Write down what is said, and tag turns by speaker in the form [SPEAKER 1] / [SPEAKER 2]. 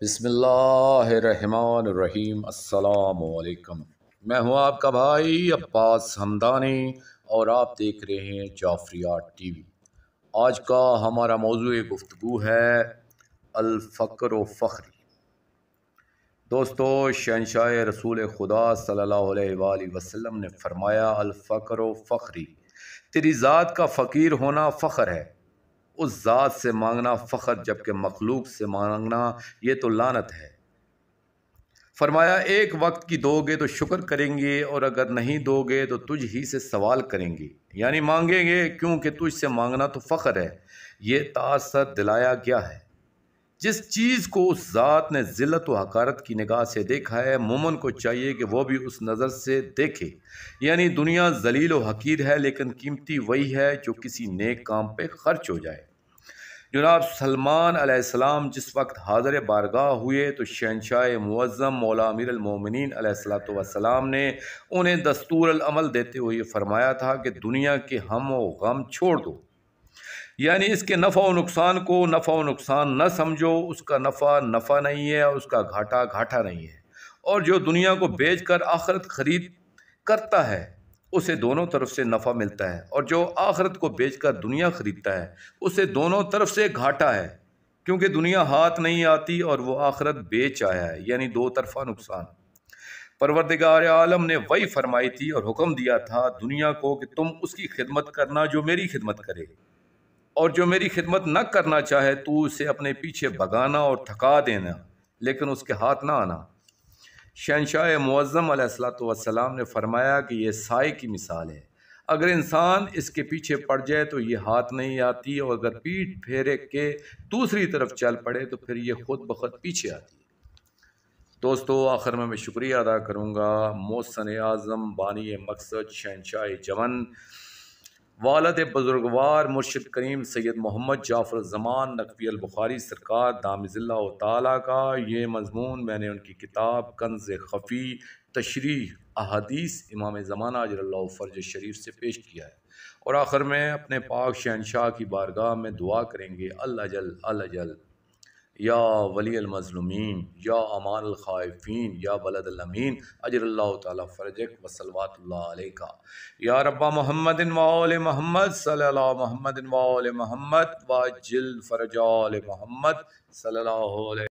[SPEAKER 1] بسم اللہ الرحمن الرحیم۔ السلام علیکم، میں ہوں آپ کا بھائی عباس حمدانی اور آپ دیکھ رہے ہیں جعفریات ٹی وی۔ آج کا ہمارا موضوع گفتگو ہے الفقر و فخری۔ دوستو، شہنشاہ رسول خدا صلی اللہ علیہ وآلہ وسلم نے فرمایا، الفقر و فخری، تیری ذات کا فقیر ہونا فخر ہے، اس ذات سے مانگنا فخر، جبکہ مخلوق سے مانگنا یہ تو لعنت ہے۔ فرمایا، ایک وقت کی دو گے تو شکر کریں گے، اور اگر نہیں دو گے تو تجھ ہی سے سوال کریں گے، یعنی مانگیں گے، کیونکہ تجھ سے مانگنا تو فخر ہے۔ یہ تاثر دلایا گیا ہے، جس چیز کو اس ذات نے ذلت و حقارت کی نگاہ سے دیکھا ہے، مومن کو چاہیے کہ وہ بھی اس نظر سے دیکھے، یعنی دنیا ذلیل و حقیر ہے، لیکن قیمتی وہی ہے جو کسی نیک کام پہ خرچ ہو جائے۔ جناب سلمان علیہ السلام جس وقت حاضر بارگاہ ہوئے تو شہنشاہ معظم مولا امیر المومنین علیہ السلام نے انہیں دستور العمل دیتے ہوئے فرمایا تھا کہ دنیا کے ہم و غم چھوڑ دو، یعنی اس کے نفع و نقصان کو نفع و نقصان نہ سمجھو، اس کا نفع نفع نہیں ہے اور اس کا گھاٹا گھاٹا نہیں ہے، اور جو دنیا کو بیچ کر آخرت خرید کرتا ہے اسے دونوں طرف سے نفع ملتا ہے، اور جو آخرت کو بیچ کر دنیا خریدتا ہے اسے دونوں طرف سے گھاٹا ہے، کیونکہ دنیا ہاتھ نہیں آتی اور وہ آخرت بیچ آیا ہے، یعنی دو طرفہ نقصان۔ پروردگار عالم نے وہی فرمائی تھی اور حکم دیا تھا دنیا کو کہ تم اس کی خدمت کرنا جو میری خدمت کرے، اور جو میری خدمت نہ کرنا چاہے تو اسے اپنے پیچھے بھگانا اور تھکا دینا، لیکن اس کے ہاتھ نہ آنا۔ شہنشاہ معظم علیہ السلام نے فرمایا کہ یہ سائے کی مثال ہے، اگر انسان اس کے پیچھے پڑ جائے تو یہ ہاتھ نہیں آتی، اور اگر پیٹھ پھیرے کے دوسری طرف چل پڑے تو پھر یہ خود بخود پیچھے آتی ہے۔ دوستو، آخر میں شکریہ ادا کروں گا محسن اعظم بانی مقصد شہنشاہ جون، والد بزرگوار مرشد کریم سید محمد جعفر الزمان نقوی البخاری سرکار دامز اللہ تعالیٰ کا۔ یہ مضمون میں نے ان کی کتاب کنز خفی تشریح احادیث امام زمانہ اجل اللہ فرج شریف سے پیش کیا ہے، اور آخر میں اپنے پاک شہنشاہ کی بارگاہ میں دعا کریں گے، اللہ جل اللہ جل، یا ولی المظلومین، یا امان الخائفین، یا بلد الامین، اجر اللہ تعالیٰ فرجک و صلوات اللہ علیکہ، یا رب محمد و آل محمد صلی اللہ محمد و آل محمد واجل فرج آل محمد صلی اللہ علیہ